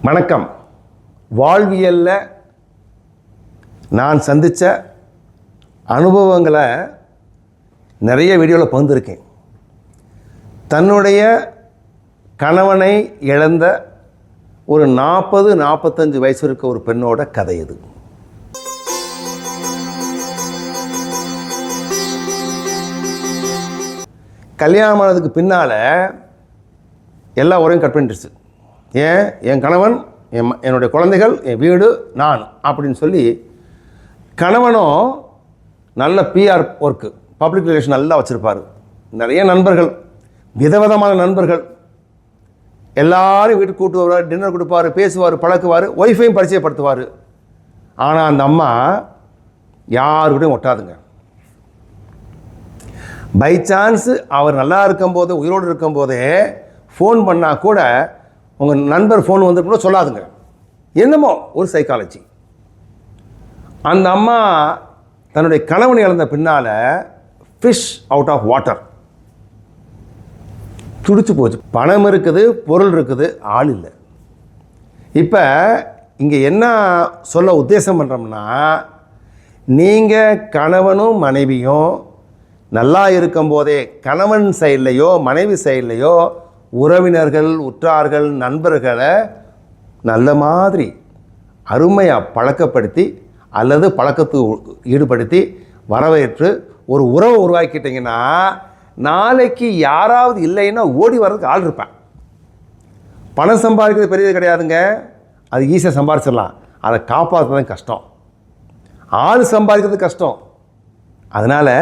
வணக்கம். வாழ்வியலில் நான் சந்தித்த அனுபவங்களை நிறைய வீடியோவில் பகிர்ந்திருக்கேன். தன்னுடைய கணவனை இழந்த ஒரு 40-45 வயசு இருக்க ஒரு பெண்ணோட கதை இது. கல்யாணம் ஆனதுக்கு பின்னால் எல்லா உரையும் கட் பண்ணிடுச்சு. ஏன், என் கணவன், என்னுடைய குழந்தைகள், என் வீடு, நான் அப்படின்னு சொல்லி கணவனும் நல்ல பிஆர் ஒர்க்கு, பப்ளிக் ரிலேஷன் நல்லா வச்சுருப்பார். நிறைய நண்பர்கள், விதவிதமான நண்பர்கள், எல்லாரும் வீட்டுக்கு கூட்டு வருவார், டின்னர் கொடுப்பார், பேசுவார், பழக்குவார், ஒய்ஃபையும் பரிச்சயப்படுத்துவார். ஆனால் அந்த அம்மா யாருக்கிட்டையும் ஒட்டாதுங்க. பை சான்ஸு அவர் நல்லா இருக்கும்போது, உயிரோடு இருக்கும்போதே ஃபோன் பண்ணால் கூட உங்கள் நண்பர் ஃபோன் வந்து கூட சொல்லாதுங்க. என்னமோ ஒரு சைக்காலஜி. அந்த அம்மா தன்னுடைய கணவனை இழந்த பின்னால் ஃபிஷ் அவுட் ஆஃப் வாட்டர், துடிச்சு போச்சு. பணம் இருக்குது, பொருள் இருக்குது, ஆள் இல்லை. இப்போ இங்கே என்ன சொல்ல உத்தேசம் பண்ணுறோம்னா, நீங்கள் கணவனும் மனைவியும் நல்லா இருக்கும்போதே கணவன் சைட்லையோ மனைவி சைட்லையோ உறவினர்கள், உற்றார்கள், நண்பர்களை நல்ல மாதிரி அருமையாக பழக்கப்படுத்தி அல்லது பழக்கத்து ஈடுபடுத்தி வரவேற்று ஒரு உறவை உருவாக்கிட்டிங்கன்னா நாளைக்கு யாராவது இல்லைன்னா ஓடி வர்றதுக்கு ஆள் இருப்பேன். பணம் சம்பாதிக்கிறது பெரியது கிடையாதுங்க, அது ஈஸியாக சம்பாதிச்சிடலாம். அதை காப்பாற்றுறது கஷ்டம், ஆள் சம்பாதிக்கிறது கஷ்டம். அதனால்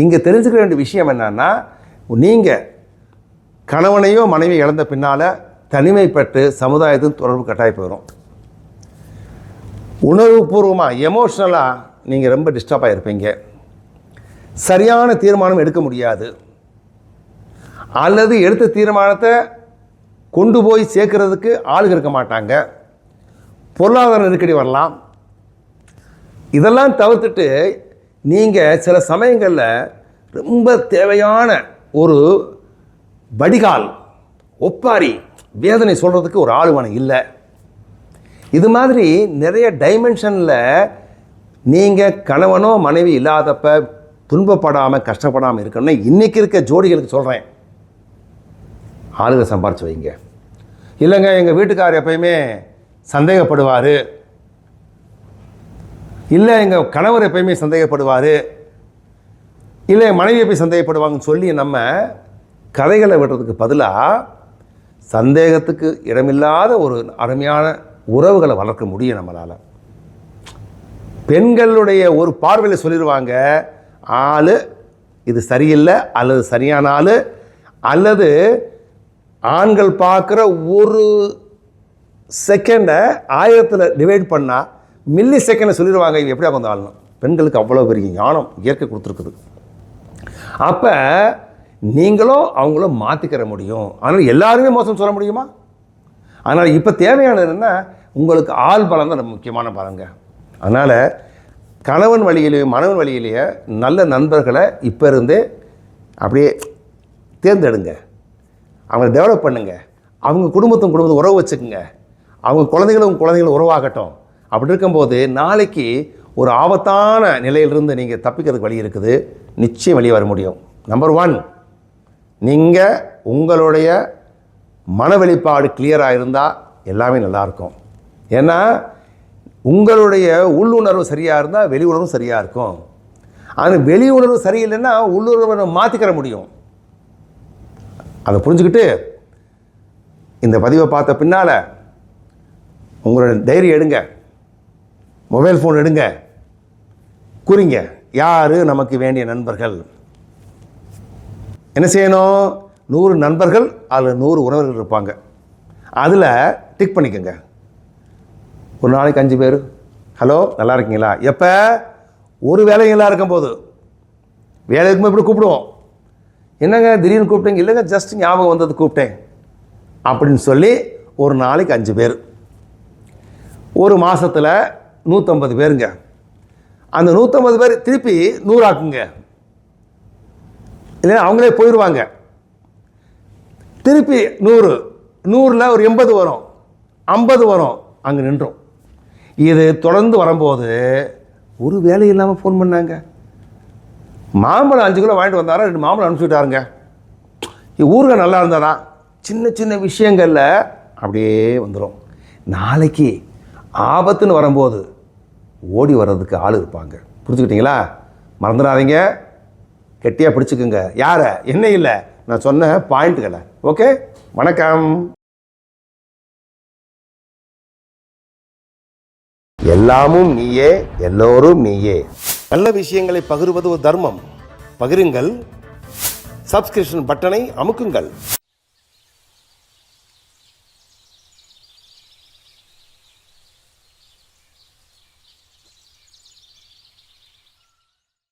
இங்கே தெரிஞ்சுக்க வேண்டிய விஷயம் என்னன்னா, நீங்கள் கணவனையோ மனைவியை இழந்த பின்னால் தனிமைப்பட்டு சமுதாயத்தின் தொடர்பு கட்டாயம் போயிடும். உணர்வுபூர்வமாக, எமோஷ்னலாக நீங்கள் ரொம்ப டிஸ்டர்பாக இருப்பீங்க. சரியான தீர்மானம் எடுக்க முடியாது, அல்லது எடுத்த தீர்மானத்தை கொண்டு போய் சேர்க்கறதுக்கு ஆளுங்க இருக்க மாட்டாங்க. பொருளாதார நெருக்கடி வரலாம். இதெல்லாம் தவிர்த்துட்டு நீங்கள் சில சமயங்களில் ரொம்ப தேவையான ஒரு வடிகால், ஒப்பாரி, வேதனை சொல்கிறதுக்கு ஒரு ஆளுவனை இல்லை. இது மாதிரி நிறைய டைமென்ஷனில் நீங்கள் கணவனோ மனைவி இல்லாதப்ப துன்பப்படாமல் கஷ்டப்படாமல் இருக்கணும்னு இன்றைக்கி இருக்க ஜோடிகளுக்கு சொல்கிறேன். ஆளுகளை சம்பாரிச்சு வைங்க. இல்லைங்க, எங்கள் வீட்டுக்காரர் எப்பயுமே சந்தேகப்படுவார், இல்லை எங்கள் கணவர் எப்பயுமே சந்தேகப்படுவார், இல்லை மனைவியை போய் சந்தேகப்படுவாங்கன்னு சொல்லி நம்ம கதைகளை விடுறதுக்கு பதிலாக சந்தேகத்துக்கு இடமில்லாத ஒரு அருமையான உறவுகளை வளர்க்க முடியும் நம்மளால். பெண்களுடைய ஒரு பார்வையில் சொல்லிடுவாங்க, ஆள் இது சரியில்லை அல்லது சரியான ஆள், அல்லது ஆண்கள் பார்க்குற ஒரு செகண்டை 1000 டிவைட் பண்ணால் மில்லி செகண்டை சொல்லிடுவாங்க இவங்க எப்படியா கொஞ்சம் ஆளணும். பெண்களுக்கு அவ்வளோ பெரிய ஞானம் இயற்கை கொடுத்துருக்குது. அப்போ நீங்களும் அவங்களும் மாற்றிக்கிற முடியும். ஆனால் எல்லாருமே மோசம் சொல்ல முடியுமா? அதனால் இப்போ தேவையானது என்னென்னா, உங்களுக்கு ஆள் பலம் தான் ரொம்ப முக்கியமான பலங்க. அதனால் கணவன் வழியிலேயே மனைவன் வழியிலேயே நல்ல நண்பர்களை இப்போ இருந்தே அப்படியே தேர்ந்தெடுங்க. அவங்களை டெவலப் பண்ணுங்க. அவங்க குடும்பத்தை உறவு வச்சுக்குங்க. அவங்க குழந்தைகளும் உறவாகட்டும். அப்படி இருக்கும்போது நாளைக்கு ஒரு ஆபத்தான நிலையிலிருந்து நீங்கள் தப்பிக்கிறதுக்கு வழி இருக்குது. நிச்சயம் வெளியே வர முடியும். நம்பர் 1, நீங்கள் உங்களுடைய மன வெளிப்பாடு கிளியராக இருந்தால் எல்லாமே நல்லாயிருக்கும். ஏன்னா உங்களுடைய உள்ளுணர்வு சரியாக இருந்தால் வெளி உணர்வு சரியாக இருக்கும். ஆனால் வெளி உணர்வு சரியில்லைன்னா உள்ளுணர்வை மாற்றிக்கிற முடியும். அதை புரிஞ்சுக்கிட்டு இந்த பதிவை பார்த்த பின்னால் உங்களோட டைரி எடுங்க, மொபைல் ஃபோன் எடுங்க, குறிங்க யார் நமக்கு வேண்டிய நண்பர்கள். என்ன செய்யணும்? 100 நண்பர்கள் அதில் 100 உறவினர்கள் இருப்பாங்க. அதில் டிக் பண்ணிக்கோங்க. ஒரு நாளைக்கு 5 பேர், ஹலோ நல்லா இருக்கீங்களா? எப்போ? ஒரு வேலைங்களா இருக்கும்போது. வேலைக்குமே இப்படி கூப்பிடுவோம். என்னங்க திடீர்னு கூப்பிட்டீங்க? இல்லைங்க, ஜஸ்ட் ஞாபகம் வந்தது கூப்பிட்டேன் அப்படின்னு சொல்லி ஒரு நாளைக்கு 5 பேர். ஒரு மாதத்தில் 150 பேருங்க. அந்த 150 பேர் திருப்பி 100 ஆக்குங்க. இல்லைன்னா அவங்களே போயிடுவாங்க. திருப்பி 100 100ல் ஒரு 80 வரும். 50 வரும், அங்கே நின்றோம். இது தொடர்ந்து வரும்போது ஒரு வேலை இல்லாமல் ஃபோன் பண்ணாங்க. மாம்பழம் 5 கிலோ வாங்கிட்டு வந்தாரா, 2 மாம்பழம் அனுப்பிச்சுட்டாருங்க. ஊறுகாய் நல்லா இருந்தாரா, சின்ன சின்ன விஷயங்களில் அப்படியே வந்துடும். நாளைக்கு ஆபத்துன்னு வரும்போது ஓடி வர்றதுக்கு ஆள் இருப்பாங்க. புரிஞ்சுக்கிட்டீங்களா? மறந்துடாதீங்க, கெட்டியாக பிடிச்சிக்குங்க. யாரை? என்ன இல்லை, நான் சொன்ன பாயிண்ட்டுகளை. ஓகே, வணக்கம். எல்லாமும் நீயே, எல்லோரும் நீயே. நல்ல விஷயங்களை பகிர்வது ஒரு தர்மம். பகிருங்கள். சப்ஸ்கிரிப்ஷன் பட்டனை அமுக்குங்கள்.